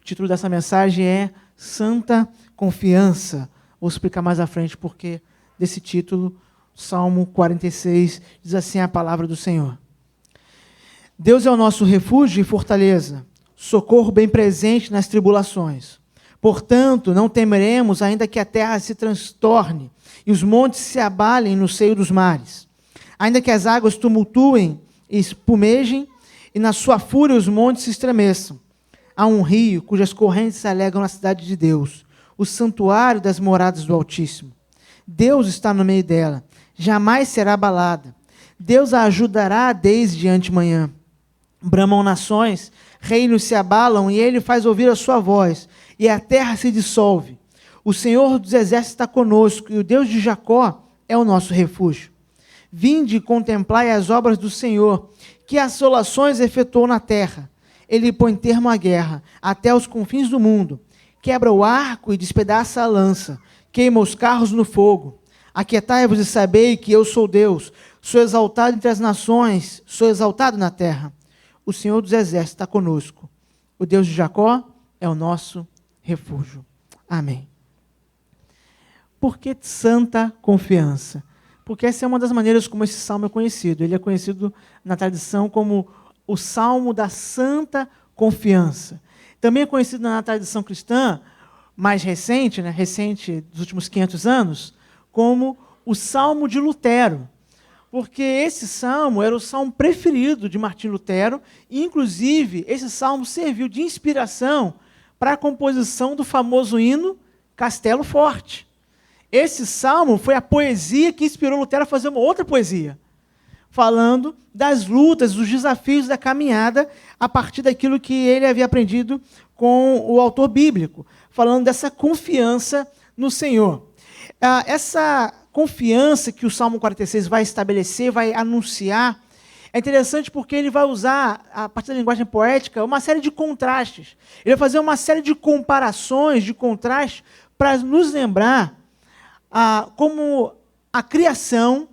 O título dessa mensagem é Santa Confiança. Vou explicar mais à frente porque desse título. Salmo 46 diz assim a palavra do Senhor. Deus é o nosso refúgio e fortaleza, socorro bem presente nas tribulações. Portanto, não temeremos, ainda que a terra se transtorne e os montes se abalem no seio dos mares. Ainda que as águas tumultuem e espumejem, e na sua fúria os montes se estremeçam. Há um rio cujas correntes se alegram na cidade de Deus, o santuário das moradas do Altíssimo. Deus está no meio dela, jamais será abalada. Deus a ajudará desde antemanhã. Bramam nações, reinos se abalam, e ele faz ouvir a sua voz, e a terra se dissolve. O Senhor dos exércitos está conosco, e o Deus de Jacó é o nosso refúgio. Vinde e contemplai as obras do Senhor, que assolações efetuou na terra. Ele põe termo à guerra, até os confins do mundo. Quebra o arco e despedaça a lança, queima os carros no fogo. Aquietai-vos e sabei que eu sou Deus, sou exaltado entre as nações, sou exaltado na terra. O Senhor dos exércitos está conosco. O Deus de Jacó é o nosso refúgio. Amém. Por que santa confiança? Porque essa é uma das maneiras como esse salmo é conhecido. Ele é conhecido na tradição como o salmo da santa confiança. Também é conhecido na tradição cristã, mais recente, recente dos últimos 500 anos, como o Salmo de Lutero, porque esse salmo era o salmo preferido de Martinho Lutero, e, inclusive, esse salmo serviu de inspiração para a composição do famoso hino Castelo Forte. Esse salmo foi a poesia que inspirou Lutero a fazer uma outra poesia, falando das lutas, dos desafios da caminhada, a partir daquilo que ele havia aprendido com o autor bíblico, falando dessa confiança no Senhor. Essa confiança que o Salmo 46 vai estabelecer, vai anunciar, é interessante porque ele vai usar, a partir da linguagem poética, uma série de contrastes. Ele vai fazer uma série de comparações, de contrastes, para nos lembrar como a criação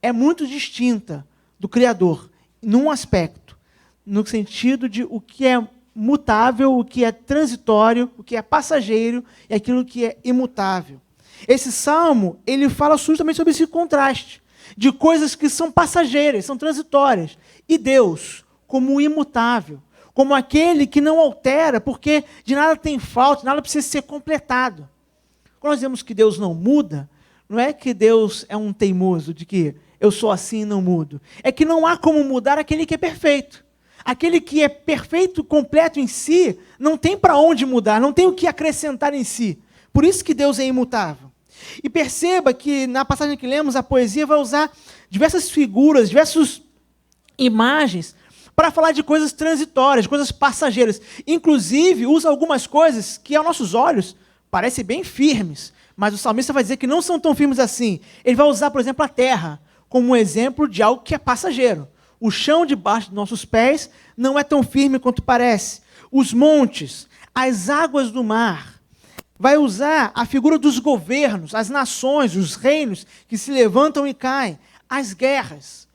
é muito distinta do Criador, num aspecto, no sentido de o que é mutável, o que é transitório, o que é passageiro e aquilo que é imutável. Esse salmo, ele fala justamente sobre esse contraste de coisas que são passageiras, são transitórias, e Deus, como imutável, como aquele que não altera, porque de nada tem falta, nada precisa ser completado. Quando nós dizemos que Deus não muda, não é que Deus é um teimoso, de que eu sou assim e não mudo. É que não há como mudar aquele que é perfeito. Aquele que é perfeito, completo em si, não tem para onde mudar, não tem o que acrescentar em si. Por isso que Deus é imutável. E perceba que na passagem que lemos, a poesia vai usar diversas figuras, diversas imagens para falar de coisas transitórias, de coisas passageiras. Inclusive, usa algumas coisas que, aos nossos olhos, parecem bem firmes, mas o salmista vai dizer que não são tão firmes assim. Ele vai usar, por exemplo, a terra como um exemplo de algo que é passageiro. O chão debaixo dos nossos pés não é tão firme quanto parece. Os montes, as águas do mar. Vai usar a figura dos governos, as nações, os reinos que se levantam e caem, as guerras.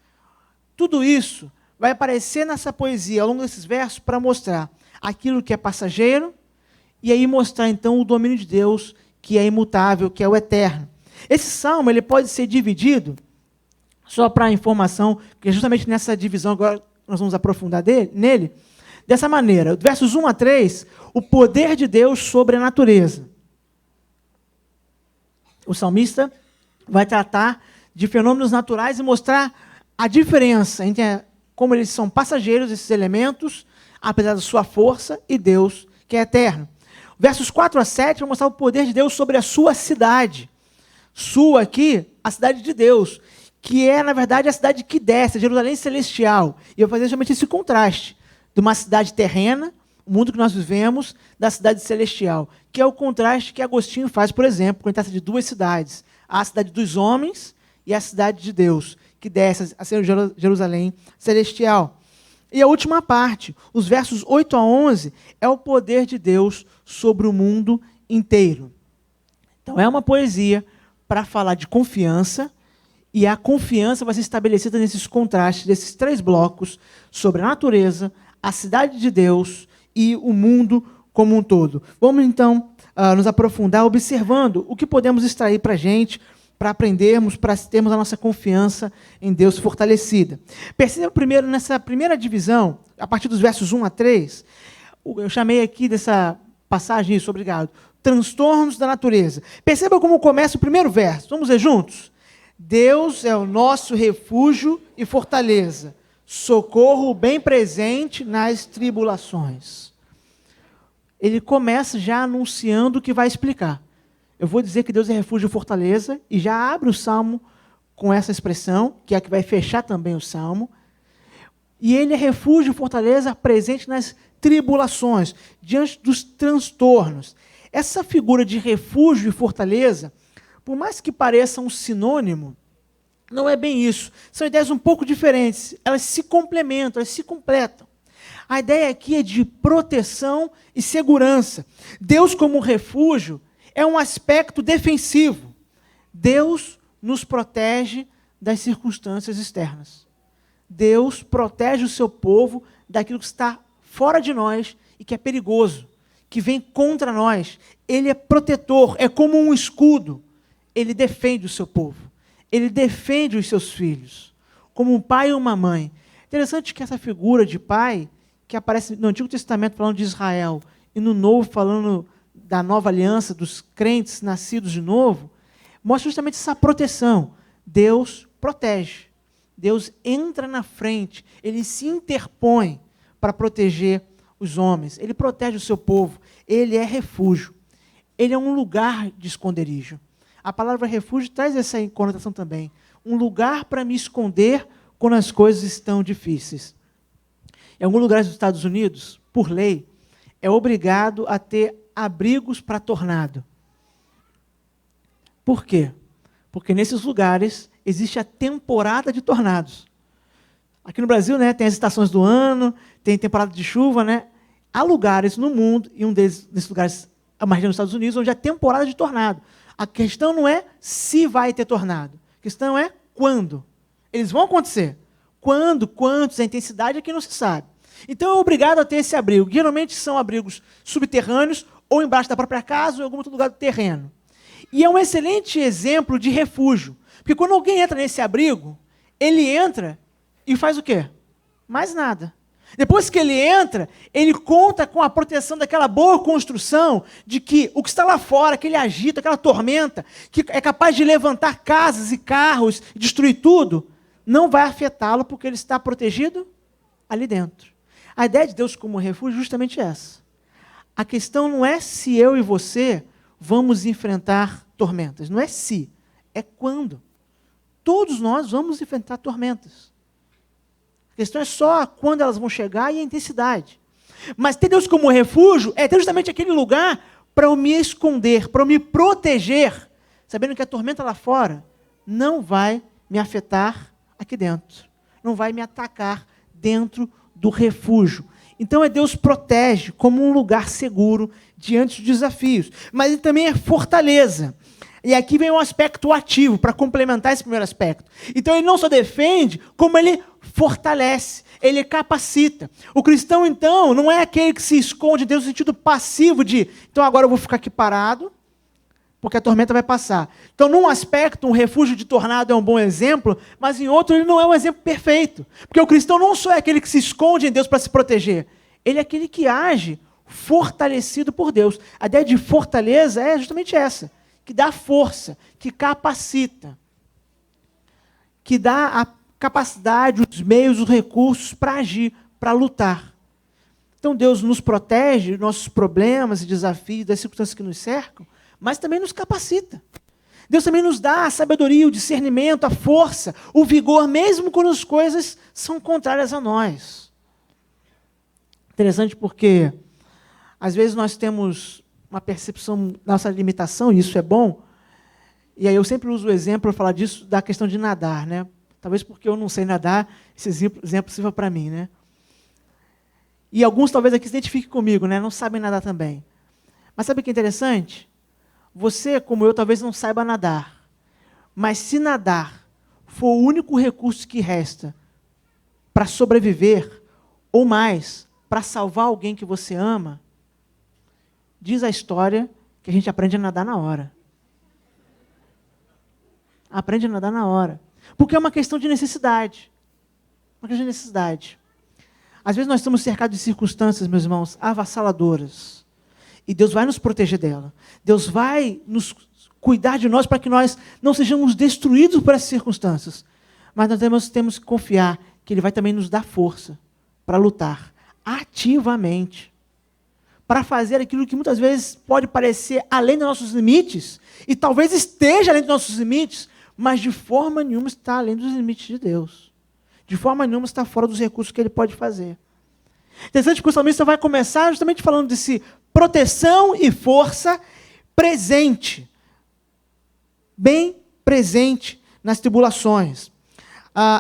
Tudo isso vai aparecer nessa poesia, ao longo desses versos, para mostrar aquilo que é passageiro e aí mostrar, então, o domínio de Deus, que é imutável, que é o eterno. Esse salmo ele pode ser dividido, só para informação, que é justamente nessa divisão, agora nós vamos aprofundar nele, dessa maneira, versos 1 a 3, o poder de Deus sobre a natureza. O salmista vai tratar de fenômenos naturais e mostrar a diferença entre como eles são passageiros, esses elementos, apesar da sua força, e Deus, que é eterno. Versos 4 a 7 vai mostrar o poder de Deus sobre a sua cidade. Sua aqui, a cidade de Deus, que é, na verdade, a cidade que desce, a Jerusalém celestial. E eu vou fazer justamente esse contraste de uma cidade terrena, o mundo que nós vivemos, da cidade celestial, que é o contraste que Agostinho faz, por exemplo, quando trata de duas cidades, a cidade dos homens e a cidade de Deus, que desce a ser Jerusalém celestial. E a última parte, os versos 8 a 11, é o poder de Deus sobre o mundo inteiro. Então é uma poesia para falar de confiança, e a confiança vai ser estabelecida nesses contrastes, desses três blocos, sobre a natureza, a cidade de Deus e o mundo como um todo. Vamos, então, nos aprofundar observando o que podemos extrair para a gente, para aprendermos, para termos a nossa confiança em Deus fortalecida. Perceba primeiro, nessa primeira divisão, a partir dos versos 1 a 3, eu chamei aqui dessa passagem isso, obrigado, transtornos da natureza. Perceba como começa o primeiro verso. Vamos ver juntos? Deus é o nosso refúgio e fortaleza, socorro bem presente nas tribulações. Ele começa já anunciando o que vai explicar. Eu vou dizer que Deus é refúgio e fortaleza, e já abre o Salmo com essa expressão, que é a que vai fechar também o Salmo. E ele é refúgio e fortaleza presente nas tribulações, diante dos transtornos. Essa figura de refúgio e fortaleza, por mais que pareça um sinônimo, não é bem isso. São ideias um pouco diferentes. Elas se complementam, elas se completam. A ideia aqui é de proteção e segurança. Deus como refúgio é um aspecto defensivo. Deus nos protege das circunstâncias externas. Deus protege o seu povo daquilo que está fora de nós e que é perigoso, que vem contra nós. Ele é protetor, é como um escudo. Ele defende o seu povo. Ele defende os seus filhos, como um pai e uma mãe. Interessante que essa figura de pai, que aparece no Antigo Testamento falando de Israel, e no Novo falando da nova aliança, dos crentes nascidos de novo, mostra justamente essa proteção. Deus protege. Deus entra na frente, ele se interpõe para proteger os homens. Ele protege o seu povo. Ele é refúgio. Ele é um lugar de esconderijo. A palavra refúgio traz essa conotação também. Um lugar para me esconder quando as coisas estão difíceis. Em alguns lugares dos Estados Unidos, por lei, é obrigado a ter abrigos para tornado. Por quê? Porque nesses lugares existe a temporada de tornados. Aqui no Brasil, né, tem as estações do ano, tem temporada de chuva, né? Há lugares no mundo, e um desses lugares, a mais nos Estados Unidos, onde há temporada de tornado. A questão não é se vai ter tornado. A questão é quando. Eles vão acontecer. Quando, quantos, a intensidade é que não se sabe. Então é obrigado a ter esse abrigo. Geralmente são abrigos subterrâneos, ou embaixo da própria casa, ou em algum outro lugar do terreno. E é um excelente exemplo de refúgio. Porque quando alguém entra nesse abrigo, ele entra e faz o quê? Mais nada. Depois que ele entra, ele conta com a proteção daquela boa construção de que o que está lá fora, aquele agito, aquela tormenta, que é capaz de levantar casas e carros, destruir tudo, não vai afetá-lo porque ele está protegido ali dentro. A ideia de Deus como refúgio é justamente essa. A questão não é se eu e você vamos enfrentar tormentas. Não é se, é quando. Todos nós vamos enfrentar tormentas. A questão é só quando elas vão chegar e a intensidade. Mas ter Deus como refúgio é ter justamente aquele lugar para eu me esconder, para eu me proteger, sabendo que a tormenta lá fora não vai me afetar aqui dentro. Não vai me atacar dentro do refúgio. Então Deus protege como um lugar seguro diante dos desafios. Mas ele também é fortaleza. E aqui vem um aspecto ativo para complementar esse primeiro aspecto. Então ele não só defende, como ele fortalece, ele capacita. O cristão, então, não é aquele que se esconde de Deus no sentido passivo de, então agora eu vou ficar aqui parado, porque a tormenta vai passar. Então, num aspecto, um refúgio de tornado é um bom exemplo, mas em outro ele não é um exemplo perfeito. Porque o cristão não só é aquele que se esconde em Deus para se proteger, ele é aquele que age fortalecido por Deus. A ideia de fortaleza é justamente essa, que dá força, que capacita, que dá a capacidade, os meios, os recursos para agir, para lutar. Então Deus nos protege dos nossos problemas e desafios, das circunstâncias que nos cercam, mas também nos capacita. Deus também nos dá a sabedoria, o discernimento, a força, o vigor, mesmo quando as coisas são contrárias a nós. Interessante porque, às vezes, nós temos uma percepção da nossa limitação, e isso é bom, e aí eu sempre uso o exemplo para falar disso, da questão de nadar, né? Talvez porque eu não sei nadar, esse exemplo sirva para mim, né? E alguns talvez aqui se identifiquem comigo, né? Não sabem nadar também. Mas sabe o que é interessante? Você, como eu, talvez não saiba nadar. Mas se nadar for o único recurso que resta para sobreviver, ou mais, para salvar alguém que você ama, Diz a história que a gente aprende a nadar na hora. Aprende a nadar na hora. Porque é uma questão de necessidade. Uma questão de necessidade. Às vezes nós estamos cercados de circunstâncias, meus irmãos, avassaladoras. E Deus vai nos proteger dela. Deus vai nos cuidar de nós para que nós não sejamos destruídos por essas circunstâncias. Mas nós temos que confiar que Ele vai também nos dar força para lutar ativamente. Para fazer aquilo que muitas vezes pode parecer além dos nossos limites. E talvez esteja além dos nossos limites, mas de forma nenhuma está além dos limites de Deus. De forma nenhuma está fora dos recursos que Ele pode fazer. Interessante que o salmista vai começar justamente falando desse proteção e força presente. Bem presente nas tribulações.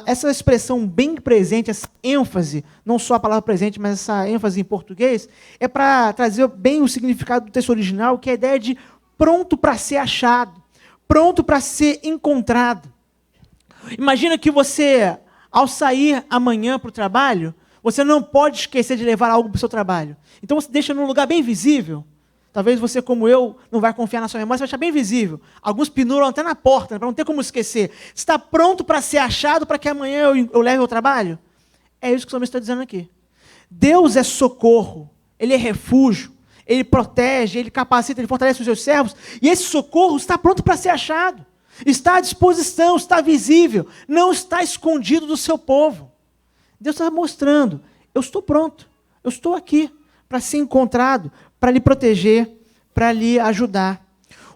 Essa expressão bem presente, essa ênfase, não só a palavra presente, mas essa ênfase em português, é para trazer bem o significado do texto original, que é a ideia de pronto para ser achado, pronto para ser encontrado. Imagina que você, ao sair amanhã para o trabalho, você não pode esquecer de levar algo para o seu trabalho. Então você deixa num lugar bem visível. Talvez você, como eu, não vai confiar na sua memória, você vai deixar bem visível. Alguns penduram até na porta, para não ter como esquecer. Está pronto para ser achado para que amanhã eu leve ao trabalho? É isso que o salmista está dizendo aqui. Deus é socorro, Ele é refúgio, Ele protege, Ele capacita, Ele fortalece os seus servos, e esse socorro está pronto para ser achado. Está à disposição, está visível, não está escondido do seu povo. Deus está mostrando, eu estou pronto, eu estou aqui para ser encontrado, para lhe proteger, para lhe ajudar.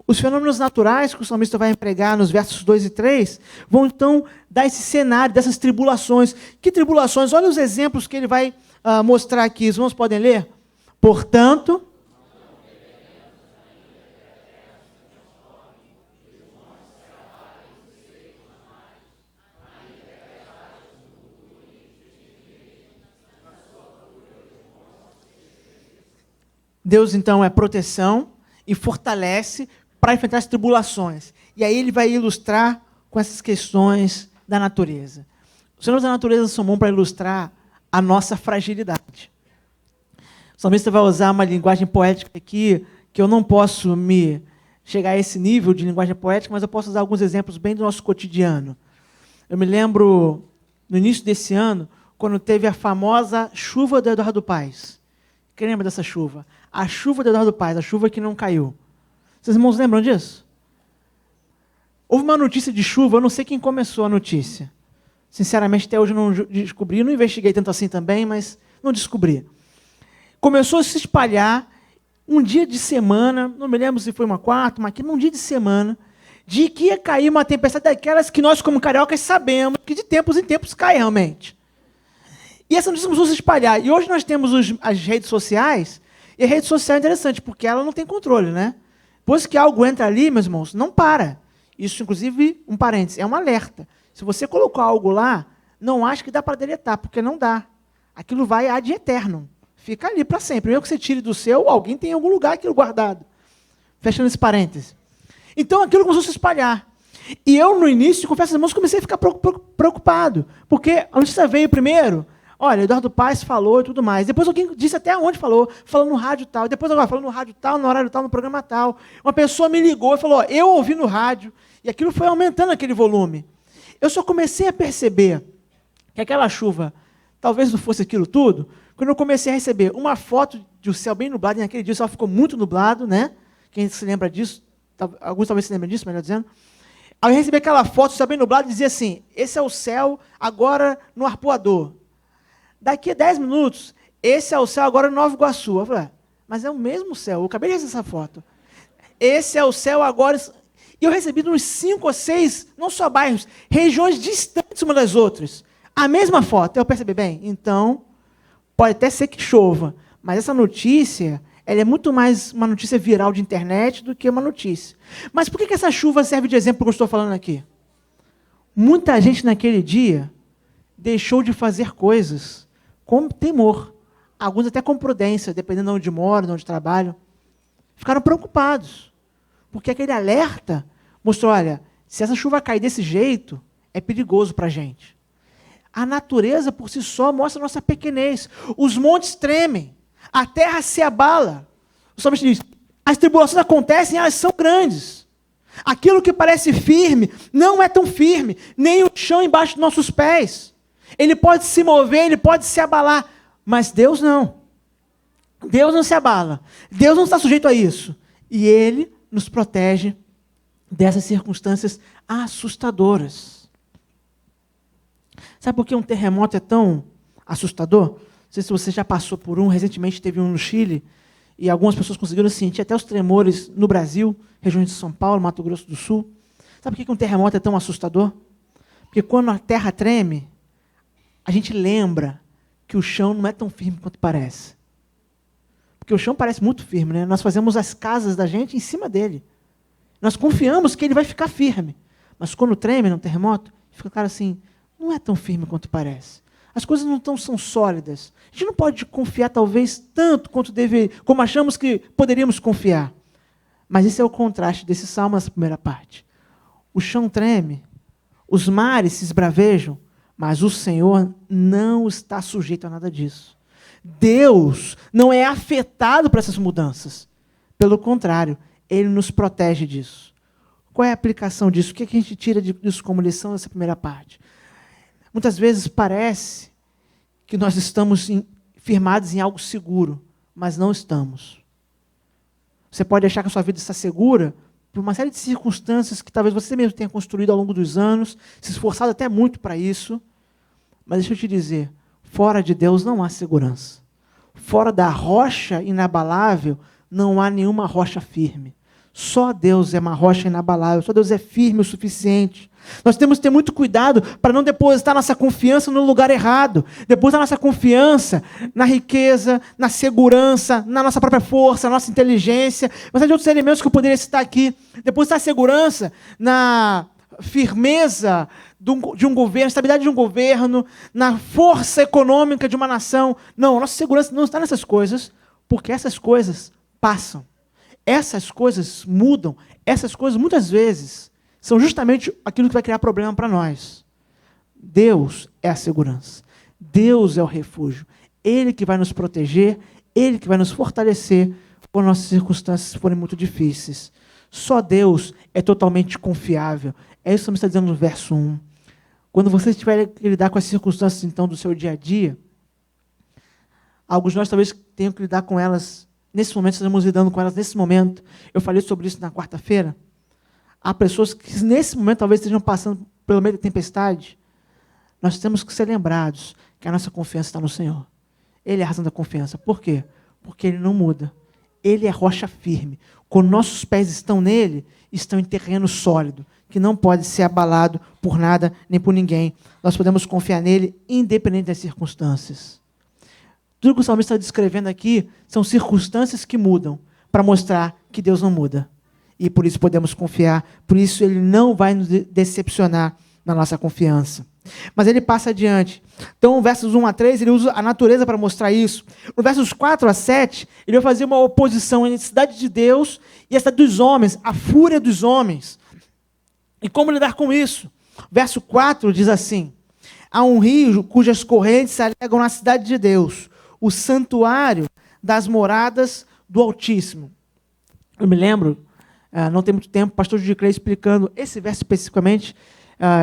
Os fenômenos naturais que o salmista vai empregar nos versos 2 e 3 vão então dar esse cenário dessas tribulações. Que tribulações? Olha os exemplos que ele vai mostrar aqui. Os irmãos podem ler? Portanto, Deus, então, é proteção e fortalece para enfrentar as tribulações. E aí ele vai ilustrar com essas questões da natureza. Os fenômenos da natureza são bons para ilustrar a nossa fragilidade. O salmista vai usar uma linguagem poética aqui, que eu não posso me chegar a esse nível de linguagem poética, mas eu posso usar alguns exemplos bem do nosso cotidiano. Eu me lembro, no início desse ano, quando teve a famosa chuva do Eduardo Paes. Quem lembra dessa chuva? A chuva do Eduardo Paes, a chuva que não caiu. Vocês irmãos lembram disso? Houve uma notícia de chuva, eu não sei quem começou a notícia. Sinceramente, até hoje eu não descobri, não investiguei tanto assim também, mas não descobri. Começou a se espalhar um dia de semana, não me lembro se foi uma quarta, uma quinta, um dia de semana, de que ia cair uma tempestade daquelas que nós, como cariocas, sabemos que de tempos em tempos cai realmente. E essa notícia começou a se espalhar. E hoje nós temos as redes sociais, e a rede social é interessante, porque ela não tem controle, né? Depois que algo entra ali, meus irmãos, não para. Isso, inclusive, um parênteses, é um alerta. Se você colocou algo lá, não acho que dá para deletar, porque não dá. Aquilo vai ad eternum. Fica ali para sempre. Mesmo que você tire do seu, alguém tem em algum lugar aquilo guardado. Fechando esse parênteses. Então, aquilo começou a se espalhar. E eu, no início, confesso, irmãos, comecei a ficar preocupado. Porque a notícia veio primeiro. Olha, Eduardo Paes falou e tudo mais. Depois alguém disse até onde falou. Falou no rádio tal. Depois agora falou no rádio tal, no horário tal, no programa tal. Uma pessoa me ligou e falou, eu ouvi no rádio. E aquilo foi aumentando aquele volume. Eu só comecei a perceber que aquela chuva talvez não fosse aquilo tudo, quando eu comecei a receber uma foto de um céu bem nublado, e naquele dia o céu ficou muito nublado, né? Quem se lembra disso? Alguns talvez se lembrem disso, melhor dizendo. Aí eu recebi aquela foto do céu bem nublado e dizia assim, esse é o céu agora no Arpoador. Daqui a 10 minutos, esse é o céu agora no Nova Iguaçu. Eu falei, mas é o mesmo céu, eu acabei de receber essa foto. Esse é o céu agora... E eu recebi uns 5 ou 6, não só bairros, regiões distantes umas das outras. A mesma foto. Eu percebi, bem, então, pode até ser que chova, mas essa notícia, ela é muito mais uma notícia viral de internet do que uma notícia. Mas por que essa chuva serve de exemplo para o que eu estou falando aqui? Muita gente naquele dia deixou de fazer coisas com temor. Alguns até com prudência, dependendo de onde moram, de onde trabalham. Ficaram preocupados. Porque aquele alerta mostrou, olha, se essa chuva cair desse jeito, é perigoso para a gente. A natureza por si só mostra a nossa pequenez. Os montes tremem, a terra se abala. O salmista diz, As tribulações acontecem, elas são grandes. Aquilo que parece firme não é tão firme, nem o chão embaixo dos nossos pés. Ele pode se mover, ele pode se abalar, mas Deus não. Deus não se abala. Deus não está sujeito a isso. E Ele nos protege dessas circunstâncias assustadoras. Sabe por que um terremoto é tão assustador? Não sei se você já passou por um, recentemente teve um no Chile, e algumas pessoas conseguiram sentir até os tremores no Brasil, regiões de São Paulo, Mato Grosso do Sul. Sabe por que um terremoto é tão assustador? Porque quando a terra treme, a gente lembra que o chão não é tão firme quanto parece. Porque o chão parece muito firme, né? Nós fazemos as casas da gente em cima dele. Nós confiamos que ele vai ficar firme. Mas quando treme num terremoto, fica claro assim, não é tão firme quanto parece. As coisas não são sólidas. A gente não pode confiar, talvez, tanto como achamos que poderíamos confiar. Mas esse é o contraste desse salmo nessa primeira parte. O chão treme, os mares se esbravejam, mas o Senhor não está sujeito a nada disso. Deus não é afetado por essas mudanças. Pelo contrário, Ele nos protege disso. Qual é a aplicação disso? O que a gente tira disso como lição nessa primeira parte? Muitas vezes parece que nós estamos firmados em algo seguro, mas não estamos. Você pode achar que a sua vida está segura por uma série de circunstâncias que talvez você mesmo tenha construído ao longo dos anos, se esforçado até muito para isso. Mas deixa eu te dizer, fora de Deus não há segurança. Fora da rocha inabalável, não há nenhuma rocha firme. Só Deus é uma rocha inabalável, só Deus é firme o suficiente. Nós temos que ter muito cuidado para não depositar nossa confiança no lugar errado. Depositar nossa confiança na riqueza, na segurança, na nossa própria força, na nossa inteligência. Mas há de outros elementos que eu poderia citar aqui. Depositar a segurança na firmeza de um governo, estabilidade de um governo, na força econômica de uma nação. Não, a nossa segurança não está nessas coisas, porque essas coisas passam. Essas coisas mudam. Essas coisas, muitas vezes, são justamente aquilo que vai criar problema para nós. Deus é a segurança. Deus é o refúgio. Ele que vai nos proteger, Ele que vai nos fortalecer quando nossas circunstâncias forem muito difíceis. Só Deus é totalmente confiável. É isso que você está dizendo no verso 1. Quando você tiver que lidar com as circunstâncias, então, do seu dia a dia, alguns de nós talvez tenham que lidar com elas nesse momento, estamos lidando com elas nesse momento. Eu falei sobre isso na quarta-feira. Há pessoas que nesse momento talvez estejam passando pelo meio da tempestade. Nós temos que ser lembrados que a nossa confiança está no Senhor. Ele é a razão da confiança. Por quê? Porque Ele não muda. Ele é rocha firme. Quando nossos pés estão nele, estão em terreno sólido, que não pode ser abalado por nada nem por ninguém. Nós podemos confiar nele independente das circunstâncias. Tudo que o salmista está descrevendo aqui são circunstâncias que mudam para mostrar que Deus não muda. E por isso podemos confiar, por isso Ele não vai nos decepcionar na nossa confiança. Mas ele passa adiante. Então, versos 1 a 3, ele usa a natureza para mostrar isso. No versos 4 a 7, ele vai fazer uma oposição entre a cidade de Deus e a cidade dos homens, a fúria dos homens. E como lidar com isso? Verso 4 diz assim: há um rio cujas correntes se alegam na cidade de Deus, o santuário das moradas do Altíssimo. Eu me lembro, não tem muito tempo, o pastor Judy Clay explicando esse verso especificamente,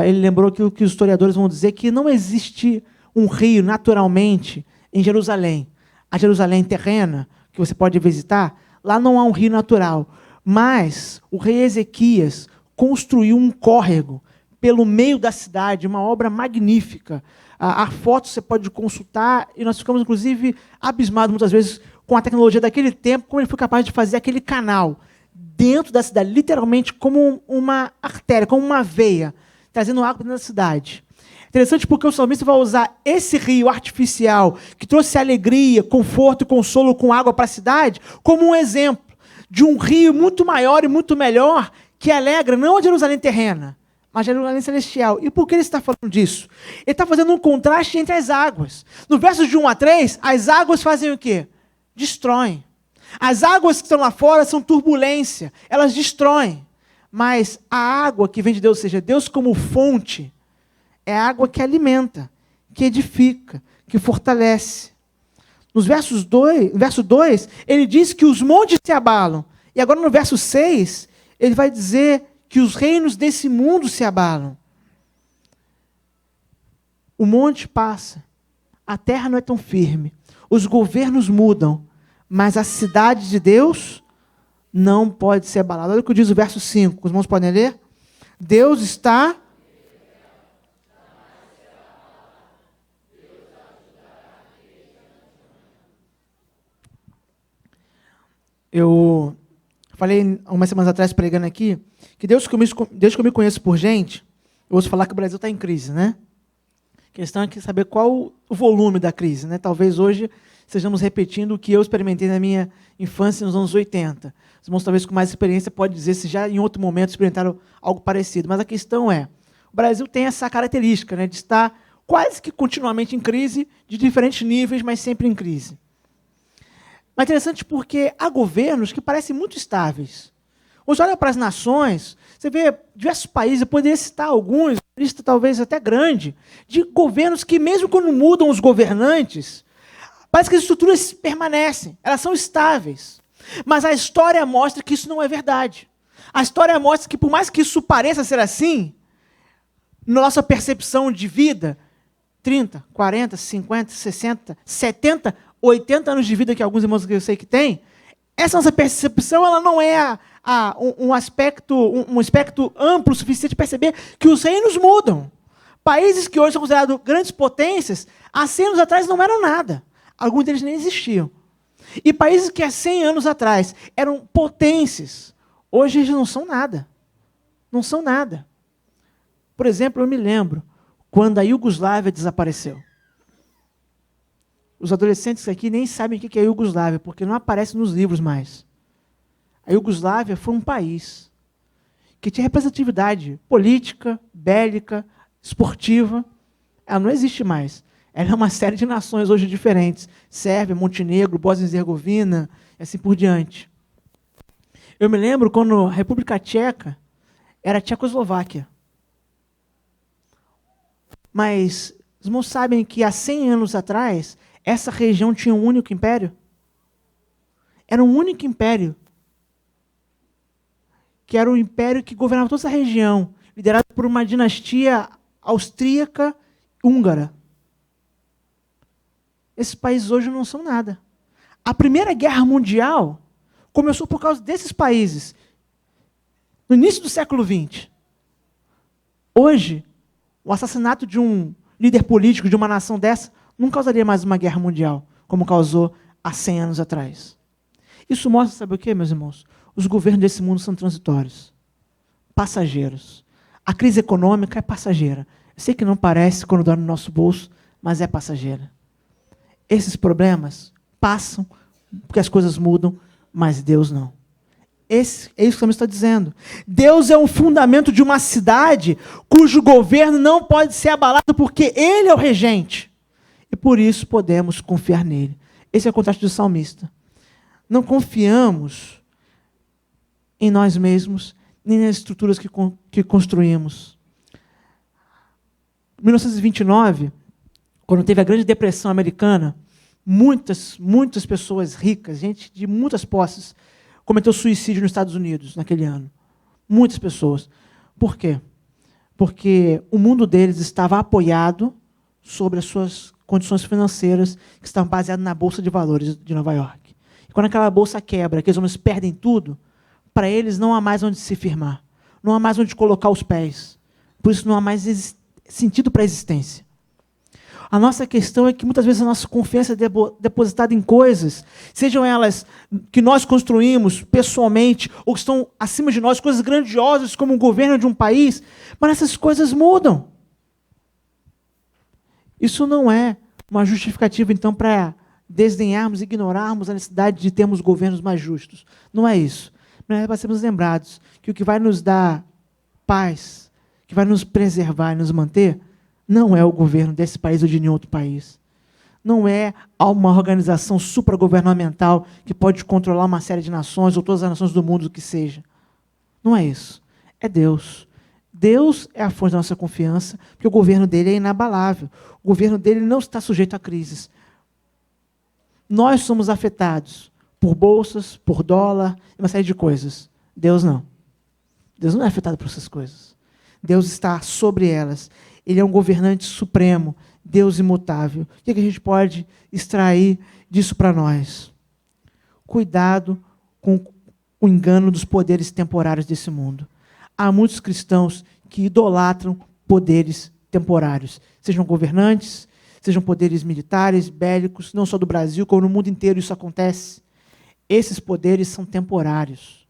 ele lembrou que os historiadores vão dizer que não existe um rio naturalmente em Jerusalém. A Jerusalém terrena, que você pode visitar, lá não há um rio natural. Mas o rei Ezequias construiu um córrego pelo meio da cidade, uma obra magnífica. A foto você pode consultar, e nós ficamos, inclusive, abismados muitas vezes com a tecnologia daquele tempo, como ele foi capaz de fazer aquele canal dentro da cidade, literalmente como uma artéria, como uma veia, trazendo água dentro da cidade. Interessante porque o salmista vai usar esse rio artificial, que trouxe alegria, conforto e consolo com água para a cidade, como um exemplo de um rio muito maior e muito melhor, que alegra não a Jerusalém terrena, mas a Jerusalém celestial. E por que ele está falando disso? Ele está fazendo um contraste entre as águas. No versos de 1 a 3, as águas fazem o quê? Destroem. As águas que estão lá fora são turbulência, elas destroem. Mas a água que vem de Deus, ou seja, Deus como fonte, é a água que alimenta, que edifica, que fortalece. No verso 2, ele diz que os montes se abalam E agora no verso 6, ele vai dizer que os reinos desse mundo se abalam. O monte passa, a terra não é tão firme, os governos mudam, mas a cidade de Deus não pode ser abalada. Olha o que diz o verso 5, os irmãos podem ler? Deus está... Eu falei umas semanas atrás, pregando aqui, que desde que eu me conheço por gente, eu ouço falar que o Brasil está em crise, né? A questão é saber qual o volume da crise, né? Talvez hoje estejamos repetindo o que eu experimentei na minha infância nos anos 80. Os irmãos, talvez com mais experiência, podem dizer se já em outro momento experimentaram algo parecido. Mas a questão é, o Brasil tem essa característica, né, de estar quase que continuamente em crise, de diferentes níveis, mas sempre em crise. Mas é interessante porque há governos que parecem muito estáveis. Você olha para as nações, você vê diversos países, eu poderia citar alguns, uma lista talvez até grande, de governos que mesmo quando mudam os governantes, parece que as estruturas permanecem, elas são estáveis. Mas a história mostra que isso não é verdade. A história mostra que por mais que isso pareça ser assim, nossa percepção de vida, 30, 40, 50, 60, 70, 80 anos de vida que alguns irmãos que eu sei que têm, essa nossa percepção ela não é um espectro amplo o suficiente para perceber que os reinos mudam. Países que hoje são considerados grandes potências, há 100 anos atrás não eram nada. Alguns deles nem existiam. E países que há 100 anos atrás eram potências, hoje eles não são nada. Não são nada. Por exemplo, eu me lembro quando a Iugoslávia desapareceu. Os adolescentes aqui nem sabem o que é a Iugoslávia, porque não aparece nos livros mais. A Iugoslávia foi um país que tinha representatividade política, bélica, esportiva. Ela não existe mais. Ela é uma série de nações hoje diferentes. Sérvia, Montenegro, Bósnia e Herzegovina, e assim por diante. Eu me lembro quando a República Tcheca era a Tchecoslováquia. Mas os irmãos sabem que há 100 anos atrás, essa região tinha um único império? Era um único império. Que era o império que governava toda essa região, liderado por uma dinastia austríaca húngara. Esses países hoje não são nada. A Primeira Guerra Mundial começou por causa desses países, no início do século XX. Hoje, o assassinato de um líder político de uma nação dessa não causaria mais uma guerra mundial, como causou há 100 anos atrás. Isso mostra, sabe o quê, meus irmãos? Os governos desse mundo são transitórios, passageiros. A crise econômica é passageira. Eu sei que não parece quando dói no nosso bolso, mas é passageira. Esses problemas passam, porque as coisas mudam, mas Deus não. É isso que o Salmo está dizendo. Deus é um fundamento de uma cidade cujo governo não pode ser abalado porque Ele é o regente. E por isso podemos confiar nele. Esse é o contraste do salmista. Não confiamos em nós mesmos, nem nas estruturas que construímos. Em 1929, quando teve a Grande Depressão Americana, muitas pessoas ricas, gente de muitas posses, cometeu suicídio nos Estados Unidos naquele ano. Muitas pessoas. Por quê? Porque o mundo deles estava apoiado sobre as suas condições financeiras que estavam baseadas na Bolsa de Valores de Nova York. E quando aquela bolsa quebra, aqueles homens perdem tudo, para eles não há mais onde se firmar. Não há mais onde colocar os pés. Por isso não há mais sentido para a existência. A nossa questão é que muitas vezes a nossa confiança é depositada em coisas, sejam elas que nós construímos pessoalmente, ou que estão acima de nós, coisas grandiosas como o governo de um país, mas essas coisas mudam. Isso não é uma justificativa, então, para desdenharmos, ignorarmos a necessidade de termos governos mais justos. Não é isso. Não é para sermos lembrados que o que vai nos dar paz, que vai nos preservar e nos manter, não é o governo desse país ou de nenhum outro país. Não é uma organização supragovernamental que pode controlar uma série de nações ou todas as nações do mundo, o que seja. Não é isso. É Deus. Deus é a fonte da nossa confiança, porque o governo dele é inabalável. O governo dele não está sujeito a crises. Nós somos afetados por bolsas, por dólar, uma série de coisas. Deus não. Deus não é afetado por essas coisas. Deus está sobre elas. Ele é um governante supremo, Deus imutável. O que a gente pode extrair disso para nós? Cuidado com o engano dos poderes temporários desse mundo. Há muitos cristãos que idolatram poderes temporários, sejam governantes, sejam poderes militares, bélicos, não só do Brasil, como no mundo inteiro isso acontece. Esses poderes são temporários.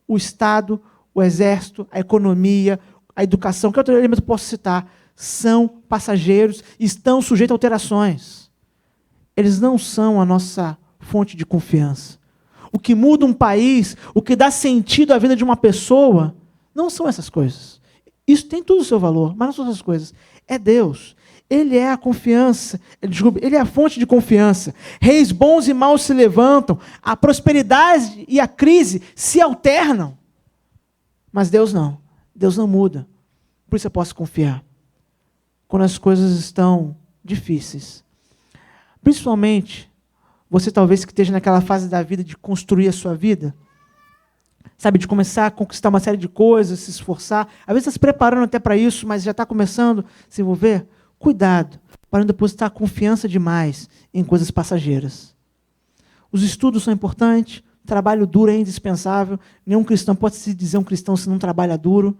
O Estado, o Exército, a economia, a educação, que outro elemento eu posso citar, são passageiros e estão sujeitos a alterações. Eles não são a nossa fonte de confiança. O que muda um país, o que dá sentido à vida de uma pessoa, não são essas coisas. Isso tem tudo o seu valor, mas não são essas coisas. É Deus. Ele é a confiança, ele é a fonte de confiança. Reis bons e maus se levantam, a prosperidade e a crise se alternam. Mas Deus não. Deus não muda. Por isso eu posso confiar. Quando as coisas estão difíceis. Principalmente, você talvez que esteja naquela fase da vida de construir a sua vida, sabe, de começar a conquistar uma série de coisas, se esforçar, às vezes está se preparando até para isso, mas já está começando a se envolver. Cuidado, para não depositar confiança demais em coisas passageiras. Os estudos são importantes, trabalho duro é indispensável, nenhum cristão pode se dizer um cristão se não trabalha duro,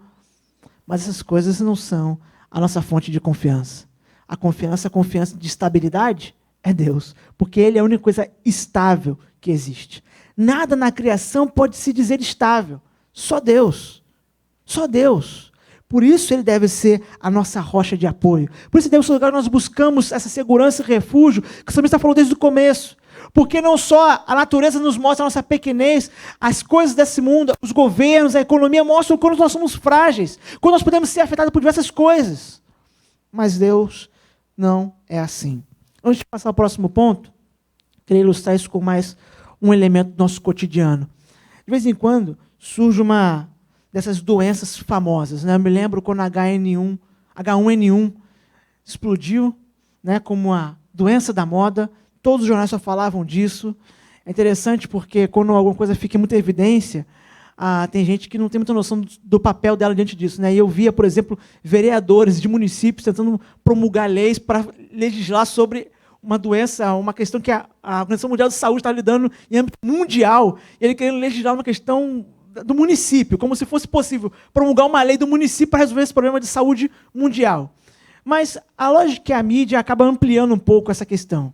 mas essas coisas não são a nossa fonte de confiança. A confiança de estabilidade é Deus, porque Ele é a única coisa estável que existe. Nada na criação pode se dizer estável, só Deus. Só Deus. Por isso Ele deve ser a nossa rocha de apoio. Por isso deve ser o lugar onde nós buscamos essa segurança e refúgio, que o salmista falou desde o começo. Porque não só a natureza nos mostra a nossa pequenez, as coisas desse mundo, os governos, a economia mostram quando nós somos frágeis, quando nós podemos ser afetados por diversas coisas. Mas Deus não é assim. Antes de passar ao próximo ponto, queria ilustrar isso com mais um elemento do nosso cotidiano. De vez em quando surge uma dessas doenças famosas, né? Eu me lembro quando a H1N1 explodiu, né, como a doença da moda, todos os jornais só falavam disso. É interessante porque quando alguma coisa fica em muita evidência, tem gente que não tem muita noção do papel dela diante disso, né? E eu via, por exemplo, vereadores de municípios tentando promulgar leis para legislar sobre uma doença, uma questão que a Organização Mundial de Saúde está lidando em âmbito mundial, e ele querendo legislar uma questão do município, como se fosse possível promulgar uma lei do município para resolver esse problema de saúde mundial. Mas a lógica é que a mídia acaba ampliando um pouco essa questão.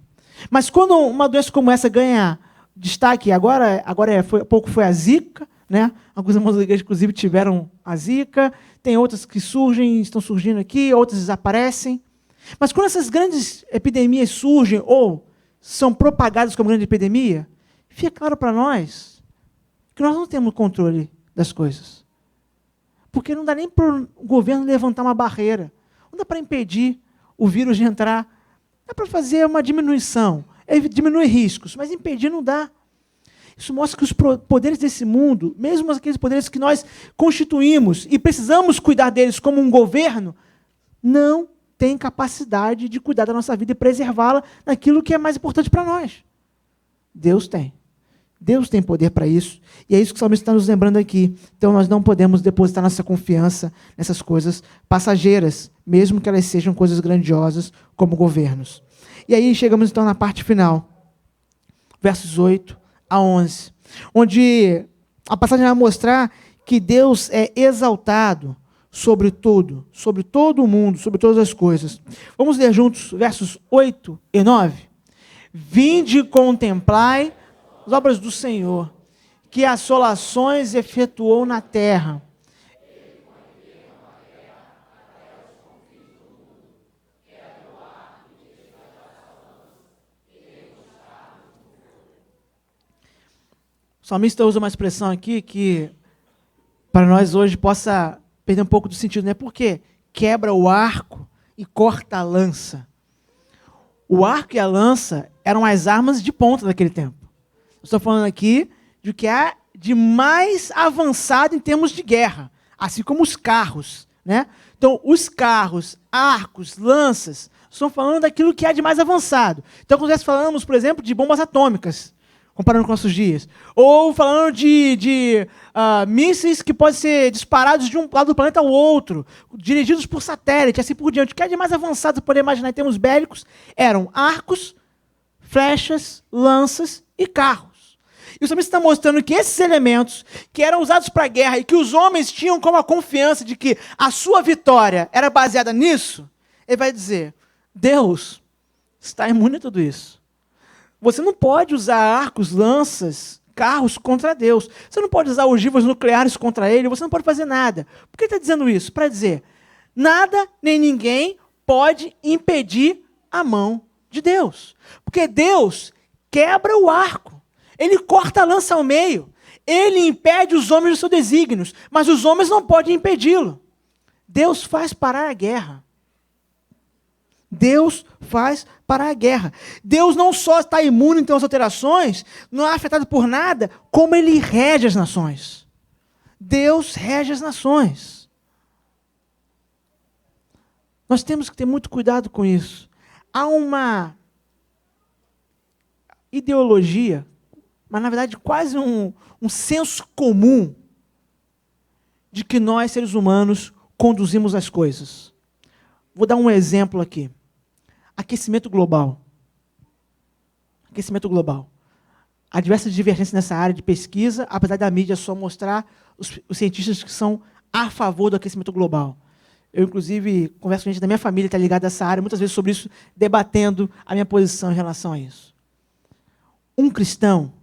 Mas quando uma doença como essa ganha destaque, agora foi a Zika, né? Alguns irmãos da igreja, inclusive, tiveram a Zika, tem outras que estão surgindo aqui, outras desaparecem. Mas quando essas grandes epidemias surgem ou são propagadas como grande epidemia, fica claro para nós que nós não temos controle das coisas. Porque não dá nem para o governo levantar uma barreira. Não dá para impedir o vírus de entrar. Dá para fazer uma diminuição, diminuir riscos, mas impedir não dá. Isso mostra que os poderes desse mundo, mesmo aqueles poderes que nós constituímos e precisamos cuidar deles como um governo, não tem capacidade de cuidar da nossa vida e preservá-la naquilo que é mais importante para nós. Deus tem. Deus tem poder para isso. E é isso que o salmista está nos lembrando aqui. Então nós não podemos depositar nossa confiança nessas coisas passageiras, mesmo que elas sejam coisas grandiosas como governos. E aí chegamos então na parte final. Versos 8 a 11. Onde a passagem vai mostrar que Deus é exaltado sobre tudo, sobre todo o mundo, sobre todas as coisas. Vamos ler juntos versos 8 e 9. Vinde e contemplai as obras do Senhor, que assolações efetuou na terra. O salmista usa uma expressão aqui que, para nós hoje, possa perder um pouco do sentido, né? Porque quebra o arco e corta a lança. O arco e a lança eram as armas de ponta daquele tempo. Estou falando aqui do que há de mais avançado em termos de guerra, assim como os carros, né? Então, os carros, arcos, lanças, estão falando daquilo que há de mais avançado. Então, quando nós falamos, por exemplo, de bombas atômicas, comparando com nossos dias. Ou falando de mísseis que podem ser disparados de um lado do planeta ao outro, dirigidos por satélite, assim por diante. O que é de mais avançado você poder imaginar em termos bélicos eram arcos, flechas, lanças e carros. E o salmista está mostrando que esses elementos que eram usados para a guerra e que os homens tinham como a confiança de que a sua vitória era baseada nisso, ele vai dizer, Deus está imune a tudo isso. Você não pode usar arcos, lanças, carros contra Deus. Você não pode usar ogivas nucleares contra ele. Você não pode fazer nada. Por que ele está dizendo isso? Para dizer, nada nem ninguém pode impedir a mão de Deus. Porque Deus quebra o arco. Ele corta a lança ao meio. Ele impede os homens dos seus desígnios. Mas os homens não podem impedi-lo. Deus faz parar a guerra. Deus faz parar a guerra. Deus não só está imune então às alterações, não é afetado por nada, como ele rege as nações. Deus rege as nações. Nós temos que ter muito cuidado com isso. Há uma ideologia, mas na verdade quase um senso comum de que nós, seres humanos, conduzimos as coisas. Vou dar um exemplo aqui. Aquecimento global. Aquecimento global. Há diversas divergências nessa área de pesquisa, apesar da mídia só mostrar os cientistas que são a favor do aquecimento global. Eu, inclusive, converso com gente da minha família que está ligada a essa área, muitas vezes sobre isso, debatendo a minha posição em relação a isso. Um cristão,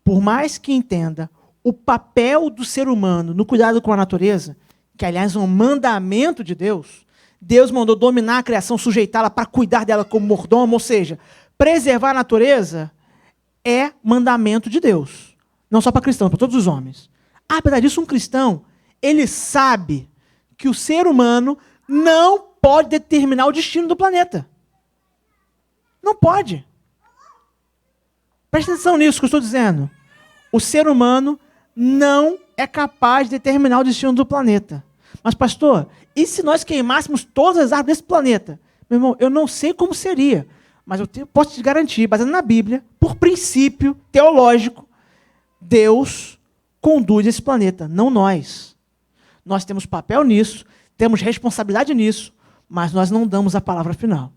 por mais que entenda o papel do ser humano no cuidado com a natureza, que, aliás, é um mandamento de Deus, Deus mandou dominar a criação, sujeitá-la para cuidar dela como mordomo, ou seja, preservar a natureza é mandamento de Deus. Não só para cristãos, para todos os homens. Apesar disso, um cristão, ele sabe que o ser humano não pode determinar o destino do planeta. Não pode. Preste atenção nisso que eu estou dizendo. O ser humano não é capaz de determinar o destino do planeta. Mas, pastor, e se nós queimássemos todas as árvores desse planeta? Meu irmão, eu não sei como seria, mas eu posso te garantir, baseado na Bíblia, por princípio teológico, Deus conduz esse planeta, não nós. Nós temos papel nisso, temos responsabilidade nisso, mas nós não damos a palavra final.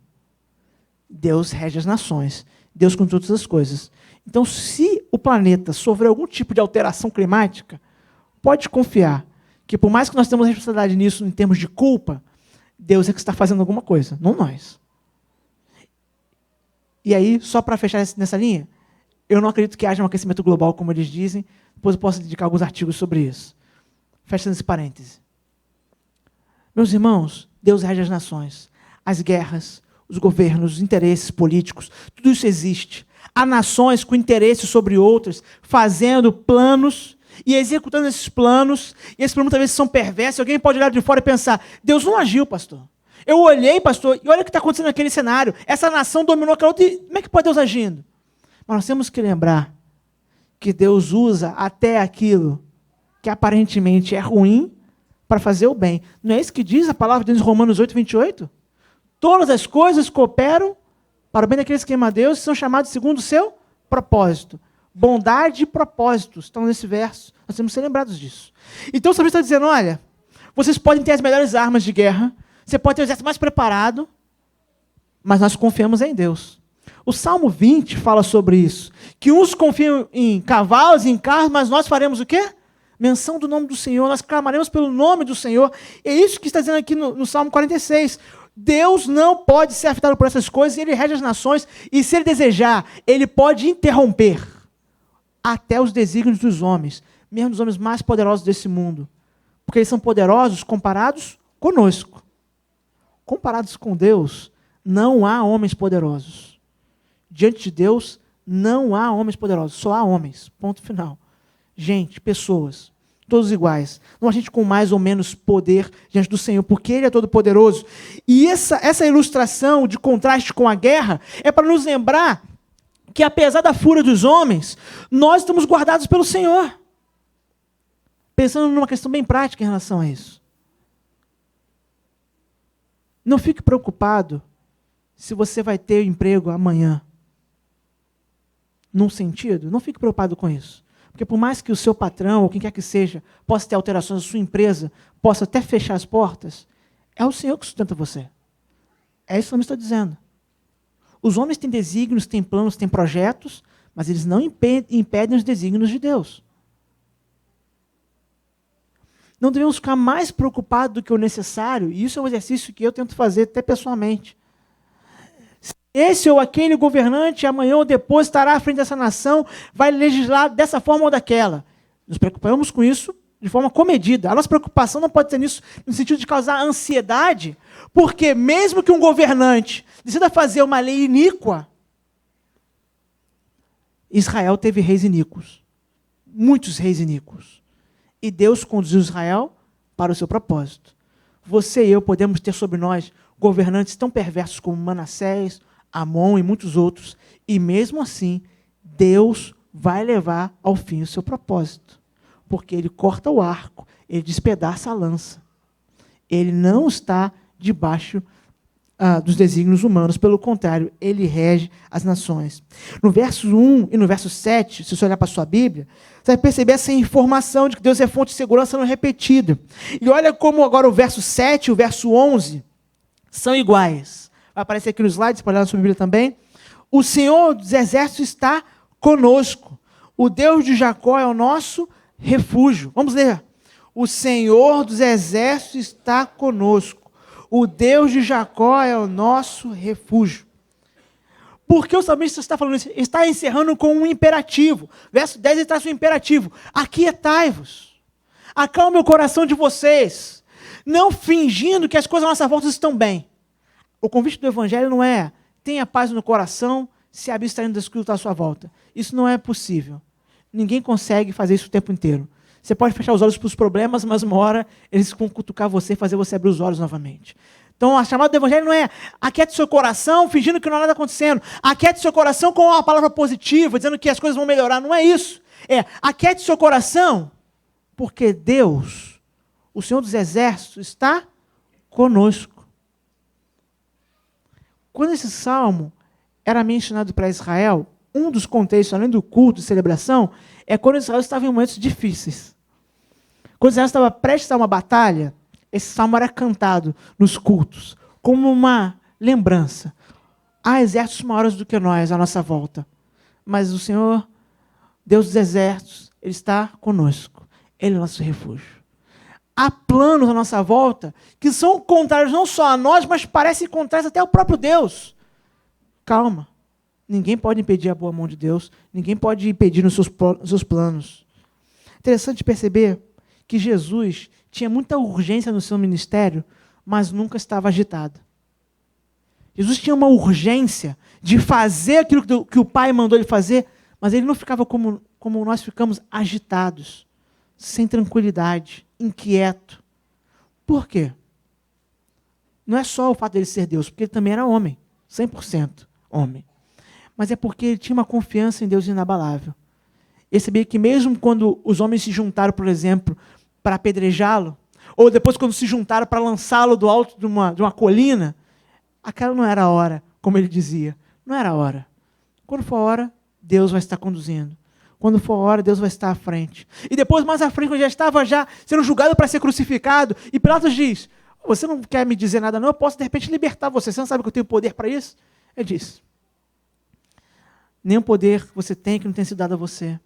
Deus rege as nações, Deus conduz todas as coisas. Então, se o planeta sofrer algum tipo de alteração climática, pode confiar que, por mais que nós tenhamos responsabilidade nisso em termos de culpa, Deus é que está fazendo alguma coisa, não nós. E aí, só para fechar nessa linha, eu não acredito que haja um aquecimento global, como eles dizem, depois eu posso dedicar alguns artigos sobre isso. Fechando esse parêntese. Meus irmãos, Deus rege as nações, as guerras, os governos, os interesses políticos, tudo isso existe. Há nações com interesses sobre outras, fazendo planos e executando esses planos, e esses planos muitas vezes são perversos. Alguém pode olhar de fora e pensar, Deus não agiu, pastor. Eu olhei, pastor, e olha o que está acontecendo naquele cenário. Essa nação dominou aquela outra, e como é que pode Deus agindo? Mas nós temos que lembrar que Deus usa até aquilo que aparentemente é ruim para fazer o bem. Não é isso que diz a palavra de Deus em Romanos 8, 28? Todas as coisas cooperam para o bem daqueles que amam a Deus e são chamados segundo o seu propósito. Bondade e propósitos estão nesse verso. Nós temos que ser lembrados disso. Então o salmista está dizendo, olha, vocês podem ter as melhores armas de guerra, você pode ter o exército mais preparado, mas nós confiamos em Deus. O Salmo 20 fala sobre isso, que uns confiam em cavalos e em carros, mas nós faremos o quê? Menção do nome do Senhor, nós clamaremos pelo nome do Senhor. É isso que está dizendo aqui no Salmo 46. Deus não pode ser afetado por essas coisas, ele rege as nações, e se ele desejar, ele pode interromper até os desígnios dos homens, mesmo dos homens mais poderosos desse mundo, porque eles são poderosos comparados conosco. Comparados com Deus, não há homens poderosos. Diante de Deus, não há homens poderosos, só há homens, ponto final. Gente, pessoas, todos iguais. Não há gente com mais ou menos poder diante do Senhor, porque Ele é todo poderoso. E essa ilustração de contraste com a guerra é para nos lembrar que, apesar da fúria dos homens, nós estamos guardados pelo Senhor. Pensando numa questão bem prática em relação a isso. Não fique preocupado se você vai ter emprego amanhã. num sentido, não fique preocupado com isso. Porque por mais que o seu patrão, ou quem quer que seja, possa ter alterações, a sua empresa possa até fechar as portas, é o Senhor que sustenta você. É isso que o Salmo está dizendo. Os homens têm desígnios, têm planos, têm projetos, mas eles não impedem os desígnios de Deus. Não devemos ficar mais preocupados do que o necessário, e isso é um exercício que eu tento fazer até pessoalmente. Se esse ou aquele governante, amanhã ou depois, estará à frente dessa nação, vai legislar dessa forma ou daquela. Nos preocupamos com isso de forma comedida. A nossa preocupação não pode ser nisso no sentido de causar ansiedade, porque mesmo que um governante decida fazer uma lei iníqua, Israel teve reis iníquos. Muitos reis iníquos. E Deus conduziu Israel para o seu propósito. Você e eu podemos ter sobre nós governantes tão perversos como Manassés, Amon e muitos outros, e mesmo assim, Deus vai levar ao fim o seu propósito. Porque ele corta o arco, ele despedaça a lança. Ele não está debaixo dos desígnios humanos, pelo contrário, ele rege as nações. No verso 1 e no verso 7, se você olhar para a sua Bíblia, você vai perceber essa informação de que Deus é fonte de segurança não repetida. E olha como agora o verso 7 e o verso 11 são iguais. Vai aparecer aqui no slide, pode olhar na sua Bíblia também. O Senhor dos exércitos está conosco. O Deus de Jacó é o nosso refúgio. Vamos ler. O Senhor dos exércitos está conosco. O Deus de Jacó é o nosso refúgio. Por que o salmista está falando isso? Ele está encerrando com um imperativo. Verso 10 ele traz um imperativo. Aquietai-vos. Acalme o coração de vocês. Não fingindo que as coisas à nossa volta estão bem. O convite do Evangelho não é tenha paz no coração se abstraindo das coisas à sua volta. Isso não é possível. Ninguém consegue fazer isso o tempo inteiro. Você pode fechar os olhos para os problemas, mas uma hora eles vão cutucar você e fazer você abrir os olhos novamente. Então a chamada do Evangelho não é aquiete seu coração fingindo que não há nada acontecendo. Aquiete seu coração com uma palavra positiva, dizendo que as coisas vão melhorar. Não é isso. É aquiete seu coração porque Deus, o Senhor dos Exércitos, está conosco. Quando esse salmo era mencionado para Israel, um dos contextos, além do culto e celebração, é quando Israel estava em momentos difíceis. Quando Israel estava prestes a uma batalha, esse salmo era cantado nos cultos, como uma lembrança. Há exércitos maiores do que nós à nossa volta. Mas o Senhor, Deus dos exércitos, Ele está conosco. Ele é o nosso refúgio. Há planos à nossa volta que são contrários não só a nós, mas parecem contrários até ao próprio Deus. Calma. Ninguém pode impedir a boa mão de Deus. Ninguém pode impedir os seus planos. Interessante perceber que Jesus tinha muita urgência no seu ministério, mas nunca estava agitado. Jesus tinha uma urgência de fazer aquilo que o Pai mandou ele fazer, mas ele não ficava como nós ficamos, agitados, sem tranquilidade, inquieto. Por quê? Não é só o fato dele ser Deus, porque ele também era homem, 100% homem. Mas é porque ele tinha uma confiança em Deus inabalável. Ele sabia que mesmo quando os homens se juntaram, por exemplo, para apedrejá-lo, ou depois quando se juntaram para lançá-lo do alto de uma colina, aquela não era a hora, como ele dizia. Não era a hora. Quando for a hora, Deus vai estar conduzindo. Quando for a hora, Deus vai estar à frente. E depois, mais à frente, quando já estava sendo julgado para ser crucificado, e Pilatos diz, você não quer me dizer nada não, eu posso de repente libertar você. Você não sabe que eu tenho poder para isso? Ele disse, nenhum poder você tem que não tenha sido dado a você.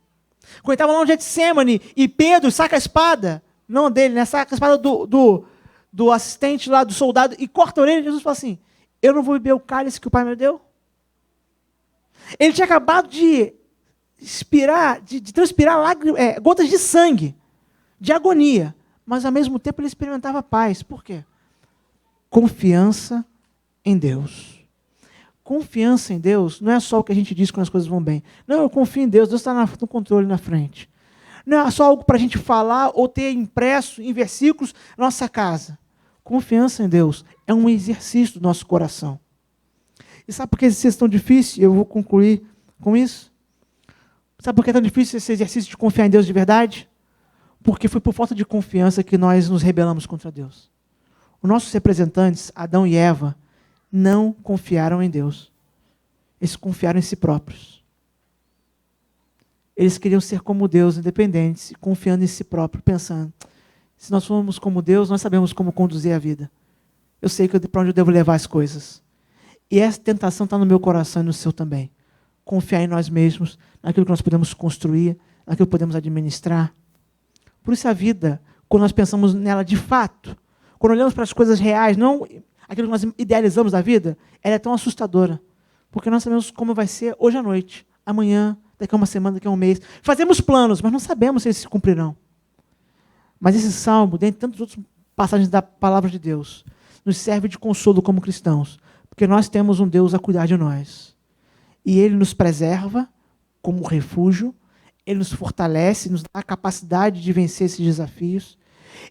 Quando ele estava lá no Getsemane, e Pedro saca a espada, não dele, né? Saca a espada do assistente lá, do soldado, e corta a orelha, Jesus fala assim, eu não vou beber o cálice que o Pai me deu? Ele tinha acabado de transpirar gotas de sangue, de agonia, mas ao mesmo tempo ele experimentava paz. Por quê? Confiança em Deus. Confiança em Deus não é só o que a gente diz quando as coisas vão bem. Não, eu confio em Deus, Deus está no controle na frente. Não é só algo para a gente falar ou ter impresso em versículos na nossa casa. Confiança em Deus é um exercício do nosso coração. E sabe por que esse exercício é tão difícil? Eu vou concluir com isso. Sabe por que é tão difícil esse exercício de confiar em Deus de verdade? Porque foi por falta de confiança que nós nos rebelamos contra Deus. Os nossos representantes, Adão e Eva, não confiaram em Deus. Eles confiaram em si próprios. Eles queriam ser como Deus, independentes, confiando em si próprio, pensando, se nós formos como Deus, nós sabemos como conduzir a vida. Eu sei para onde eu devo levar as coisas. E essa tentação está no meu coração e no seu também. Confiar em nós mesmos, naquilo que nós podemos construir, naquilo que podemos administrar. Por isso a vida, quando nós pensamos nela de fato, quando olhamos para as coisas reais, não aquilo que nós idealizamos da vida, ela é tão assustadora. Porque nós sabemos como vai ser hoje à noite, amanhã, daqui a uma semana, daqui a um mês. Fazemos planos, mas não sabemos se eles se cumprirão. Mas esse salmo, dentre tantas outras passagens da palavra de Deus, nos serve de consolo como cristãos, porque nós temos um Deus a cuidar de nós. E Ele nos preserva como refúgio, Ele nos fortalece, nos dá a capacidade de vencer esses desafios.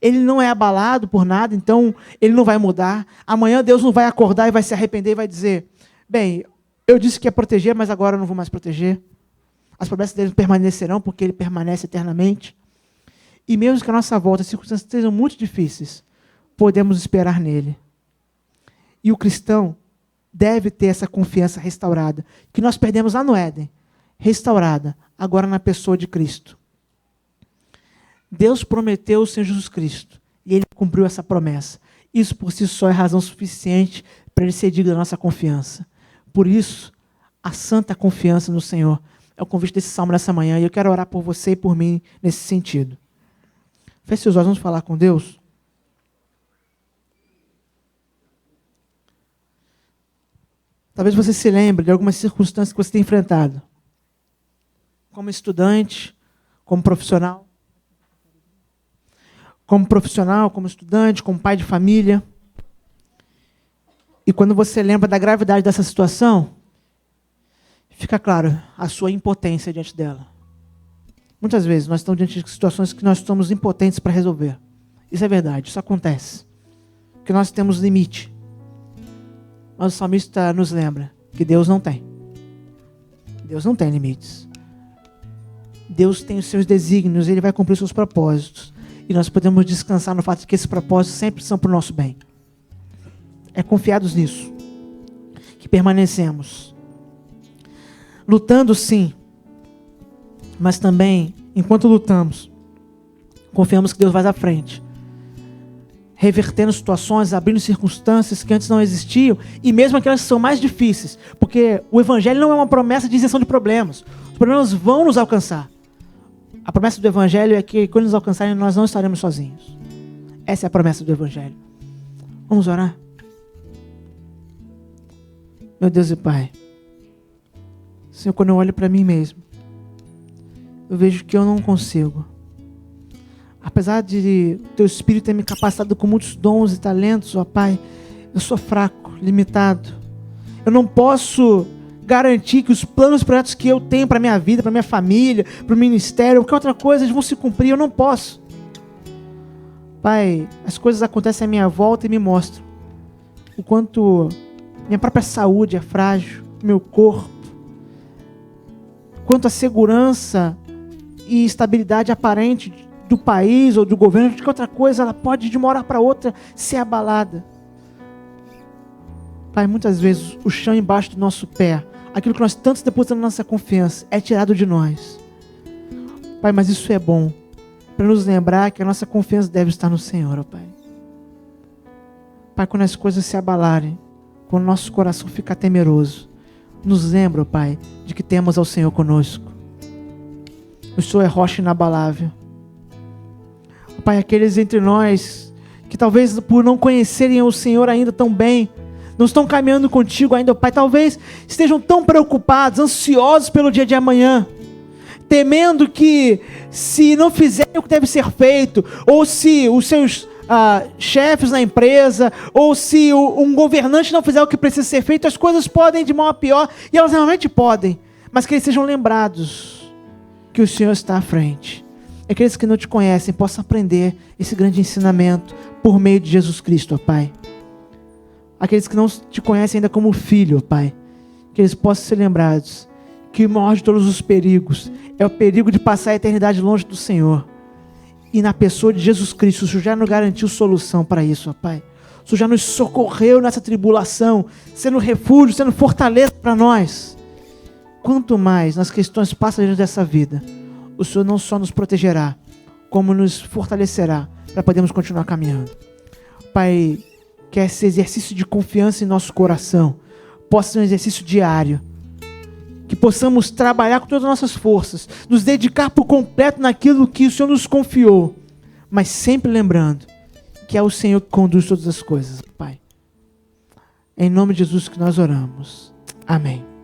Ele não é abalado por nada, então Ele não vai mudar. Amanhã Deus não vai acordar e vai se arrepender e vai dizer, bem, eu disse que ia proteger, mas agora eu não vou mais proteger. As promessas dele permanecerão, porque Ele permanece eternamente. E mesmo que a nossa volta, as circunstâncias sejam muito difíceis, podemos esperar nele. E o cristão deve ter essa confiança restaurada, que nós perdemos lá no Éden, restaurada, agora na pessoa de Cristo. Deus prometeu o Senhor Jesus Cristo, e Ele cumpriu essa promessa. Isso por si só é razão suficiente para Ele ser digno da nossa confiança. Por isso, a santa confiança no Senhor é o convite desse salmo nessa manhã, e eu quero orar por você e por mim nesse sentido. Feche seus olhos, vamos falar com Deus. Talvez você se lembre de algumas circunstâncias que você tem enfrentado. Como estudante, como profissional. Como profissional, como estudante, como pai de família. E quando você lembra da gravidade dessa situação, fica claro a sua impotência diante dela. Muitas vezes nós estamos diante de situações que nós somos impotentes para resolver. Isso é verdade, isso acontece. Porque nós temos limite. Mas o salmista nos lembra que Deus não tem. Deus não tem limites. Deus tem os seus desígnios, Ele vai cumprir os seus propósitos. E nós podemos descansar no fato de que esses propósitos sempre são para o nosso bem. É confiados nisso que permanecemos. Lutando sim, mas também, enquanto lutamos, confiamos que Deus vai à frente, revertendo situações, abrindo circunstâncias que antes não existiam, e mesmo aquelas que são mais difíceis, porque o Evangelho não é uma promessa de isenção de problemas. Os problemas vão nos alcançar. A promessa do Evangelho é que quando nos alcançarem, nós não estaremos sozinhos. Essa é a promessa do Evangelho. Vamos orar? Meu Deus e Pai, Senhor, quando eu olho para mim mesmo, eu vejo que eu não consigo. Apesar de Teu Espírito ter me capacitado com muitos dons e talentos, ó Pai, eu sou fraco, limitado. Eu não posso garantir que os planos e projetos que eu tenho para a minha vida, para a minha família, para o ministério, qualquer outra coisa, eles vão se cumprir. Eu não posso. Pai, as coisas acontecem à minha volta e me mostram o quanto minha própria saúde é frágil, meu corpo, quanto a segurança e estabilidade aparente do país ou do governo, de que outra coisa, ela pode de uma hora para outra ser abalada. Pai, muitas vezes o chão embaixo do nosso pé, aquilo que nós tanto depositamos na nossa confiança, é tirado de nós. Pai, mas isso é bom, para nos lembrar que a nossa confiança deve estar no Senhor, ó Pai. Pai, quando as coisas se abalarem, quando o nosso coração ficar temeroso, nos lembra, ó Pai, de que temos ao Senhor conosco. O Senhor é rocha inabalável. Ó Pai, aqueles entre nós que talvez por não conhecerem o Senhor ainda tão bem, não estão caminhando contigo ainda, ó Pai, talvez estejam tão preocupados, ansiosos pelo dia de amanhã, temendo que se não fizerem o que deve ser feito, ou se os seus chefes na empresa, ou se um governante não fizer o que precisa ser feito, as coisas podem ir de mal a pior, e elas realmente podem, mas que eles sejam lembrados que o Senhor está à frente. Aqueles que não te conhecem possam aprender esse grande ensinamento por meio de Jesus Cristo, ó Pai. Aqueles que não te conhecem ainda como filho, ó Pai, que eles possam ser lembrados que o maior de todos os perigos é o perigo de passar a eternidade longe do Senhor. E na pessoa de Jesus Cristo, o Senhor já nos garantiu solução para isso, ó Pai. O Senhor já nos socorreu nessa tribulação, sendo refúgio, sendo fortaleza para nós. quanto mais nas questões passageiras dessa vida, o Senhor não só nos protegerá, como nos fortalecerá para podermos continuar caminhando. Pai, que esse exercício de confiança em nosso coração possa ser um exercício diário, que possamos trabalhar com todas as nossas forças, nos dedicar por completo naquilo que o Senhor nos confiou, mas sempre lembrando que é o Senhor que conduz todas as coisas, Pai. É em nome de Jesus que nós oramos. Amém.